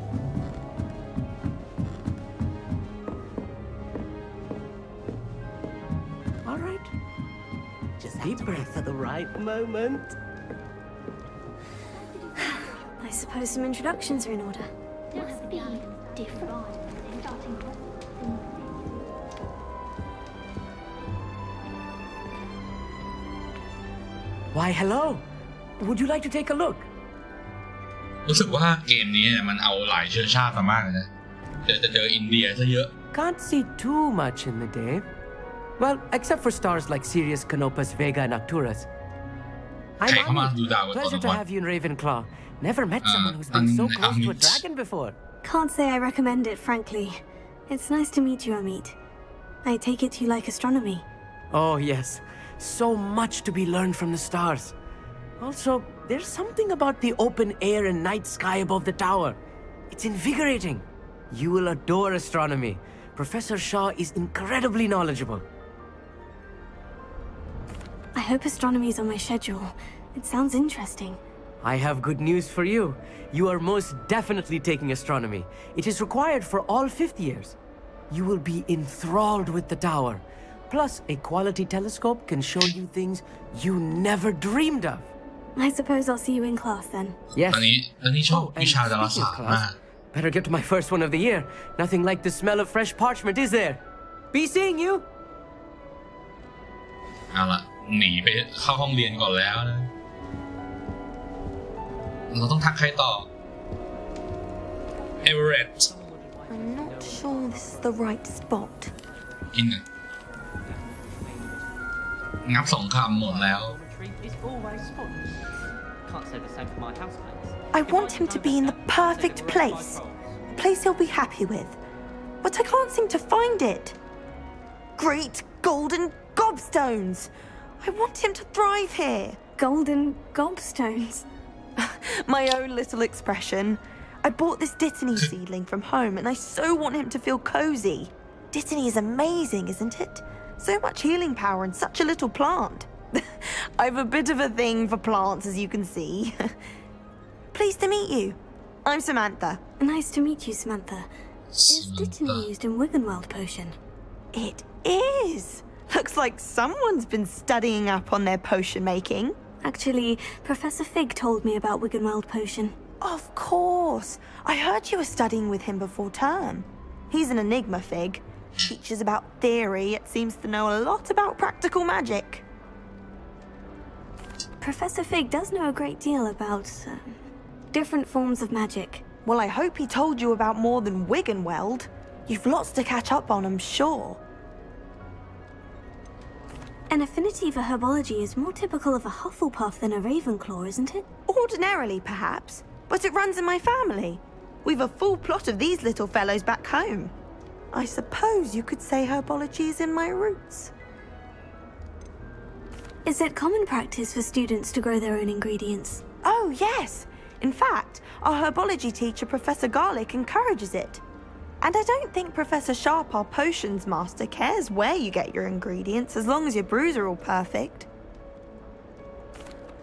All right. Just deep breath at the right moment.
I suppose some introductions are in order.
Must be different.
Why, hello. Would you like to take a look?
รู้สึกว่าเกมนี้มันเอาหลายเชื้อชาติมามากเลยนะจะเจออินเดียซะเยอะ
Can't see too much in the day. Well, except for stars like Sirius, Canopus, Vega, and Arcturus. I'm honored. Pleasure to have you in Ravenclaw. Never met someone who's been so close to a dragon before.
Can't say I recommend it, frankly. It's nice to meet you, Amit. I take it you like astronomy.
Oh, yes. So much to be learned from the stars. Also, there's something about the open air and night sky above the tower. It's invigorating. You will adore astronomy. Professor Shaw is incredibly knowledgeable.
I hope astronomy's on my schedule. It sounds interesting.
I have good news for you. You are most definitely taking astronomy. It is required for all 5th years. You will be enthralled with the tower. Plus, a quality telescope can show you things you never dreamed of.
I suppose I'll see you in class then.
Yes.
อันนี้ชอบวิชาดาราศาสตร์มาก
Better get to my first one of the year. Nothing like the smell of fresh parchment, is there? Be seeing you.
เอาล่ะหนีไปเข้าห้องเรียนก่อนแล้วนะเราต้องทักใครต่อเอเวอเรตต์
I'm not sure this is the right spot.
กินงับ2 คำหมดแล้ว
I want him to be in the perfect place. A place he'll be happy with. But I can't seem to find it. Great golden gobstones! I want him to thrive here.
Golden gobstones.
My own little expression. I bought this Dittany seedling from home and I so want him to feel cozy. Dittany is amazing, isn't it? So much healing power in such a little plant. I've a bit of a thing for plants, as you can see. Pleased to meet you. I'm Samantha.
Nice to meet you, Samantha. Is Dittany used in Wiggenweld potion?
It is. Looks like someone's been studying up on their potion making.
Actually, Professor Fig told me about Wiggenweld potion.
Of course. I heard you were studying with him before term. He's an enigma, Fig. Teaches about theory, yet seems to know a lot about practical magic.
Professor Fig does know a great deal about different forms of magic.
Well, I hope he told you about more than Wiggenweld. You've lots to catch up on, I'm sure.
An affinity for herbology is more typical of a Hufflepuff than a Ravenclaw, isn't it?
Ordinarily, perhaps, but it runs in my family. We've a full plot of these little fellows back home. I suppose you could say herbology is in my roots.
Is it common practice for students to grow their own ingredients?
Oh, yes. In fact, our herbology teacher, Professor Garlick, encourages it. And I don't think Professor Sharp, our potions master, cares where you get your ingredients as long as your brews are all perfect.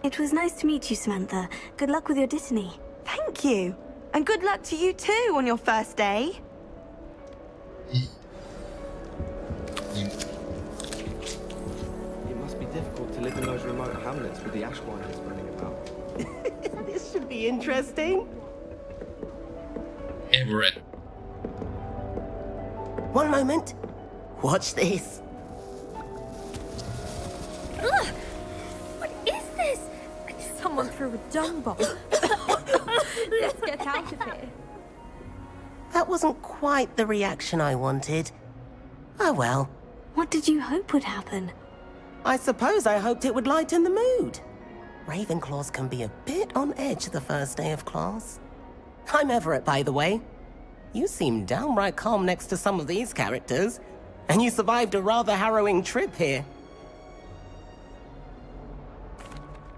It was nice to meet you, Samantha. Good luck with your Dittany.
Thank you. And good luck to you too on your first day.
It must be difficult to live in those remote hamlets with the ash wires running about.
This should be interesting.
Everett.
One moment. Watch this.
Ugh! What is this? Someone threw a dung bomb. Let's get out of here.
That wasn't quite the reaction I wanted. Oh well.
What did you hope would happen?
I suppose I hoped it would lighten the mood. Ravenclaws can be a bit on edge the first day of class. I'm Everett, by the way. You seem downright calm next to some of these characters, and you survived a rather harrowing trip here.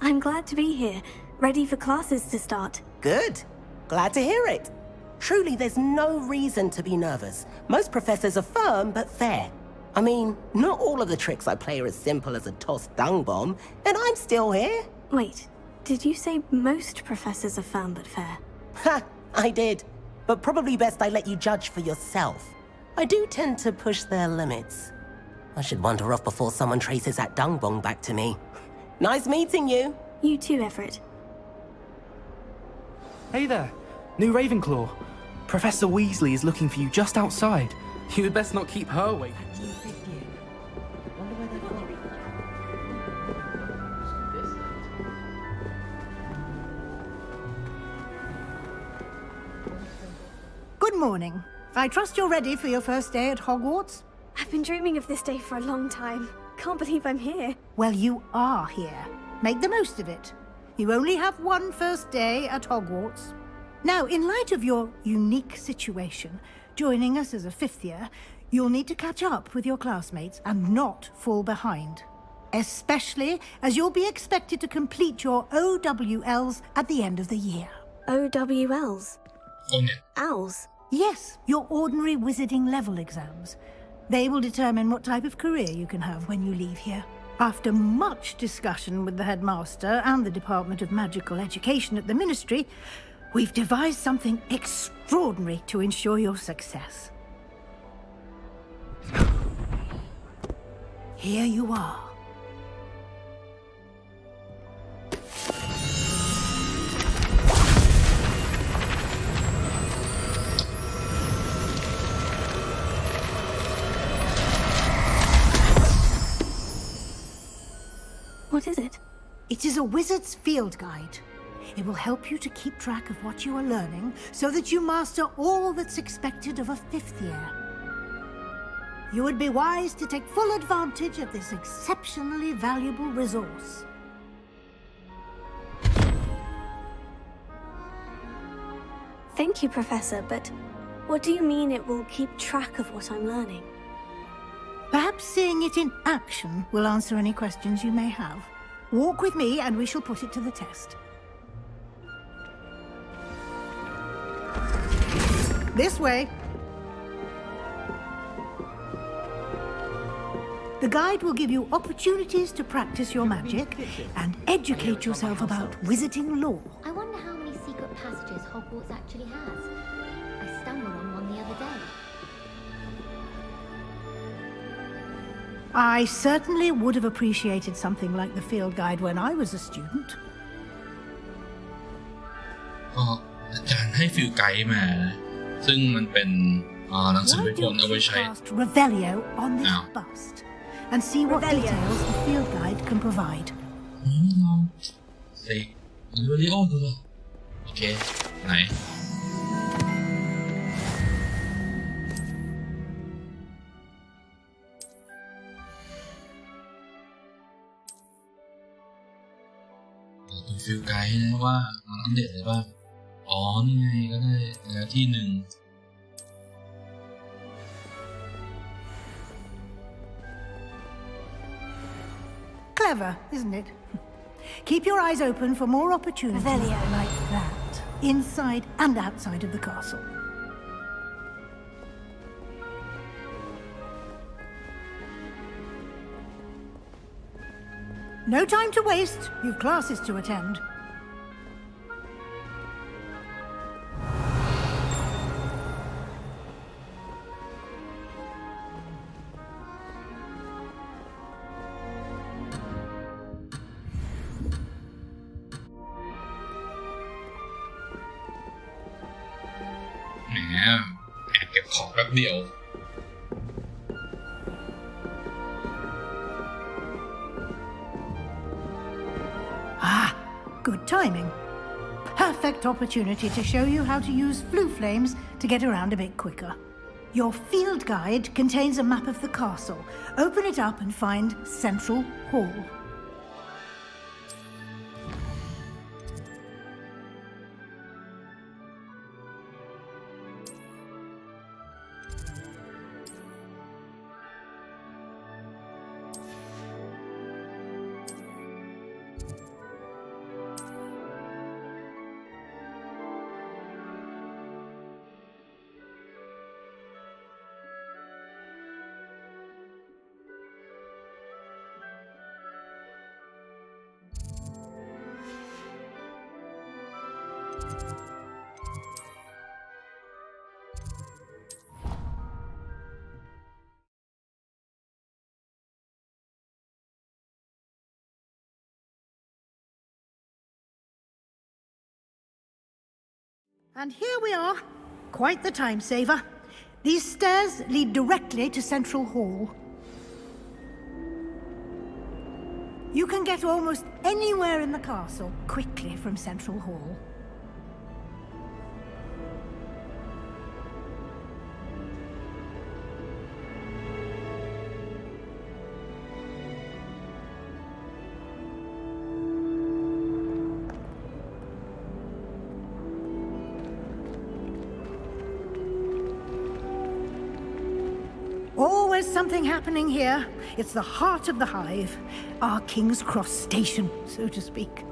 I'm glad to be here, ready for classes to start.
Good. Glad to hear it. Truly, there's no reason to be nervous. Most professors are firm but fair. I mean, not all of the tricks I play are as simple as a tossed dung bomb, and I'm still here.
Wait, did you say most professors are firm but fair?
Ha! I did. But probably best I let you judge for yourself. I do tend to push their limits. I should wander off before someone traces that dung bomb back to me. Nice meeting you.
You too, Everett.
Hey there, new Ravenclaw. Professor Weasley is looking for you just outside. You had best not keep her waiting.
Good morning. I trust you're ready for your first day at Hogwarts?
I've been dreaming of this day for a long time. Can't believe I'm here.
Well, you are here. Make the most of it. You only have one first day at Hogwarts. Now, in light of your unique situation, joining us as a fifth year, you'll need to catch up with your classmates and not fall behind. Especially as you'll be expected to complete your OWLs at the end of the year.
OWLs? Owls?
Yes, your ordinary wizarding level exams. They will determine what type of career you can have when you leave here. After much discussion with the headmaster and the Department of Magical Education at the Ministry, we've devised something extraordinary to ensure your success. Here you are.
What is it?
It is a wizard's field guide. It will help you to keep track of what you are learning so that you master all that's expected of a fifth year. You would be wise to take full advantage of this exceptionally valuable resource.
Thank you, Professor, but what do you mean it will keep track of what I'm learning?
Perhaps seeing it in action will answer any questions you may have. Walk with me and we shall put it to the test. This way. The guide will give you opportunities to practice your magic and educate yourself about wizarding lore.
I wonder how many secret passages Hogwarts actually has. I stumbled on one the other day.
I certainly would have appreciated something like the field guide when I was a student.
ก็อาจารย์ให้ฟิลไกด์มาซึ่งมันเป็นหนังสือเวทมนต์เอาไว้ใช้
Cast Revelio on this bust and see what details the field guide can provide.
เสกหรือลิโอดูเหรอโอเคไหนดูฟิลไกด์นะว่ามันอัปเดตอะไรบ้างอ๋อนี่ไงก็ได้แล้วที่หนึ่ง
Clever, isn't it? Keep your eyes open for more opportunities like that, inside and outside of the castle. No time to waste. You've classes to attend.
ขอแป๊บเดียว
Good timing. Perfect opportunity to show you how to use flue flames to get around a bit quicker. Your field guide contains a map of the castle. Open it up and find Central Hall. And here we are. Quite the time saver. These stairs lead directly to Central Hall. You can get almost anywhere in the castle quickly from Central Hall. Always something happening here. It's the heart of the hive. Our King's Cross station, so to speak.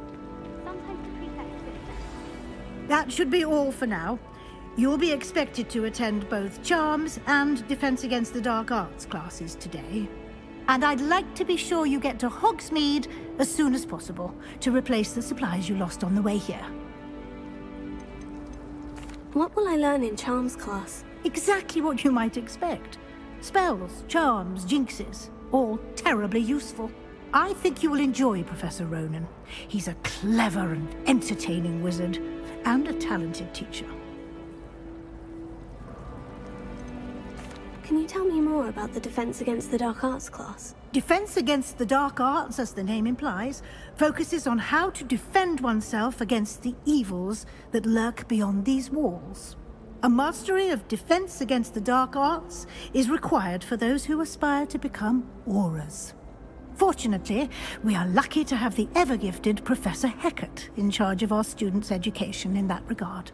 That should be all for now. You'll be expected to attend both Charms and Defense Against the Dark Arts classes today. And I'd like to be sure you get to Hogsmeade as soon as possible to replace the supplies you lost on the way here.
What will I learn in Charms class?
Exactly what you might expect. Spells, charms, jinxes, all terribly useful. I think you will enjoy Professor Ronan. He's a clever and entertaining wizard, and a talented teacher.
Can you tell me more about the Defense Against the Dark Arts class?
Defense Against the Dark Arts, as the name implies, focuses on how to defend oneself against the evils that lurk beyond these walls. A mastery of Defense Against the Dark Arts is required for those who aspire to become Auras. Fortunately, we are lucky to have the ever-gifted Professor Hecat in charge of our students' education in that regard.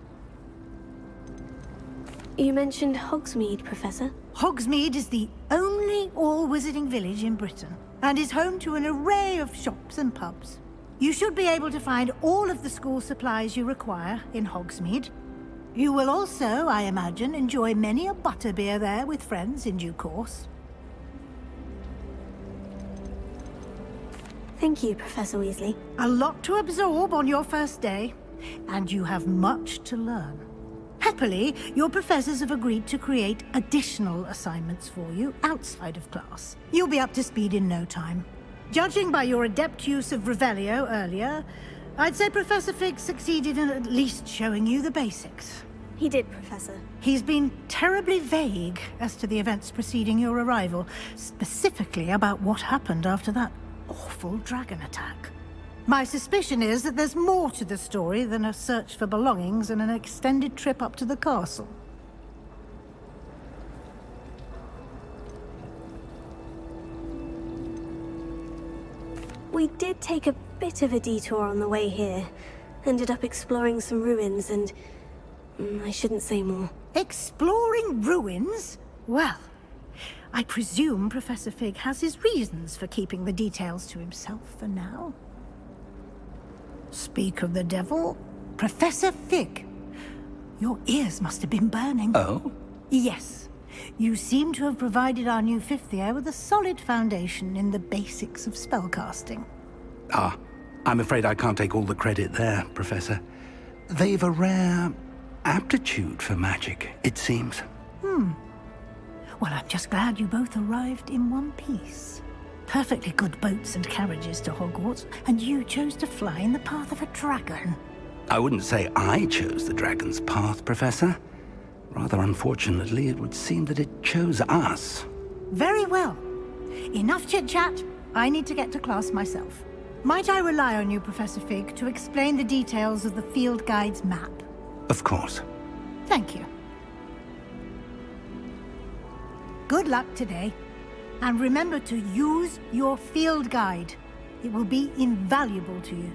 You mentioned Hogsmeade, Professor.
Hogsmeade is the only all-wizarding village in Britain and is home to an array of shops and pubs. You should be able to find all of the school supplies you require in Hogsmeade. You will also, I imagine, enjoy many a butterbeer there with friends in due course.
Thank you, Professor Weasley.
A lot to absorb on your first day, and you have much to learn. Happily, your professors have agreed to create additional assignments for you outside of class. You'll be up to speed in no time. Judging by your adept use of Revelio earlier, I'd say Professor Fig succeeded in at least showing you the basics.
He did, Professor.
He's been terribly vague as to the events preceding your arrival, specifically about what happened after that awful dragon attack. My suspicion is that there's more to the story than a search for belongings and an extended trip up to the castle.
We did take a bit of a detour on the way here. Ended up exploring some ruins and... I shouldn't say more.
Exploring ruins? Well, I presume Professor Fig has his reasons for keeping the details to himself for now. Speak of the devil, Professor Fig. Your ears must have been burning.
Oh?
Yes. You seem to have provided our new fifth year with a solid foundation in the basics of spellcasting.
Ah, I'm afraid I can't take all the credit there, Professor. They've a rare aptitude for magic, it seems.
Well, I'm just glad you both arrived in one piece. Perfectly good boats and carriages to Hogwarts, and you chose to fly in the path of a dragon.
I wouldn't say I chose the dragon's path, Professor. Rather unfortunately, it would seem that it chose us.
Very well. Enough chit-chat. I need to get to class myself. Might I rely on you, Professor Fig, to explain the details of the field guide's map?
Of course.
Thank you. Good luck today. And remember to use your field guide. It will be invaluable to you.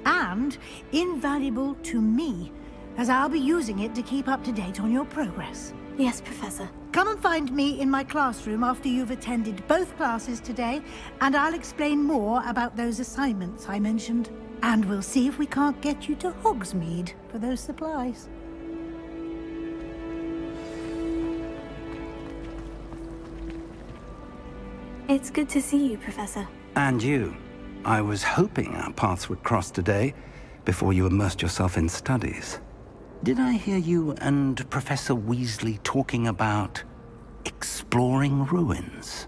And invaluable to me, as I'll be using it to keep up to date on your progress.
Yes, Professor.
Come and find me in my classroom after you've attended both classes today, and I'll explain more about those assignments I mentioned. And we'll see if we can't get you to Hogsmeade for those supplies.
It's good to see you, Professor.
And you. I was hoping our paths would cross today before you immersed yourself in studies. Did I hear you and Professor Weasley talking about exploring ruins?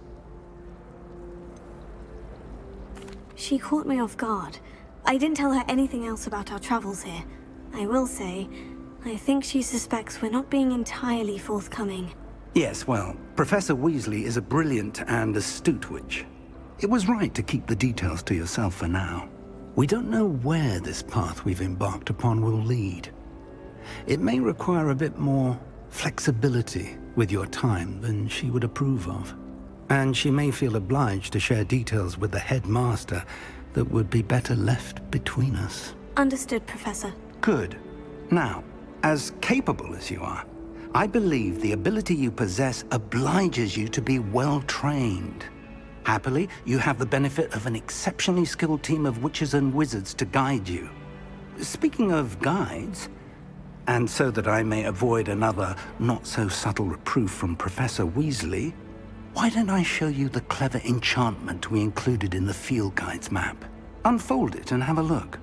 She caught me off guard. I didn't tell her anything else about our travels here. I will say, I think she suspects we're not being entirely forthcoming.
Yes, well, Professor Weasley is a brilliant and astute witch. It was right to keep the details to yourself for now. We don't know where this path we've embarked upon will lead. It may require a bit more flexibility with your time than she would approve of. And she may feel obliged to share details with the headmaster that would be better left between us.
Understood, Professor.
Good. Now, as capable as you are, I believe the ability you possess obliges you to be well trained. Happily, you have the benefit of an exceptionally skilled team of witches and wizards to guide you. Speaking of guides, and so that I may avoid another not-so-subtle reproof from Professor Weasley, why don't I show you the clever enchantment we included in the field guide's map? Unfold it and have a look.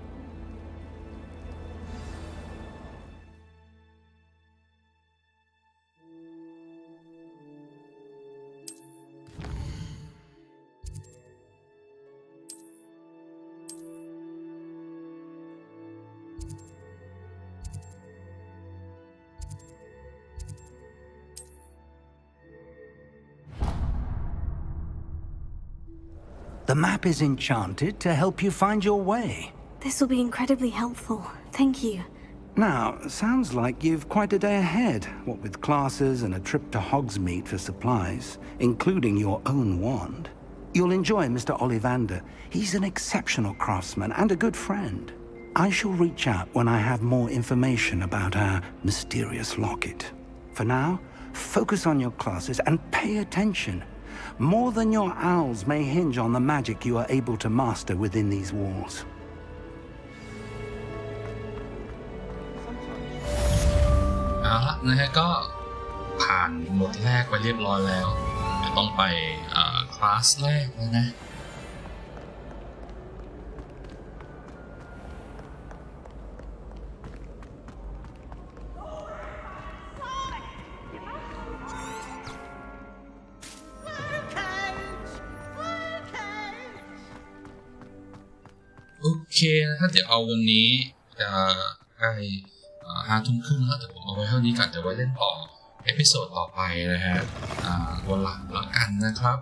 The map is enchanted to help you find your way.
This will be incredibly helpful. Thank you.
Now, sounds like you've quite a day ahead, what with classes and a trip to Hogsmeade for supplies, including your own wand. You'll enjoy Mr. Ollivander. He's an exceptional craftsman and a good friend. I shall reach out when I have more information about our mysterious locket. For now, focus on your classes and pay attention. More than your owls may hinge on the magic you are able to master within these walls.
เอาละนะฮะก็ผ่านหมวดแรกไปเรียบร้อยแล้วต้องไปคลาสแรกแล้วนะโอเคถ้าเดี๋ยวเอาวันนี้จะใกล้5 ทุ่มครึ่งแล้วแต่ผมเอาไว้เท่านี้ก่อนจะไว้เล่นต่อเอพิโซดต่อไปนะฮะวันหลังแล้วกันนะครับ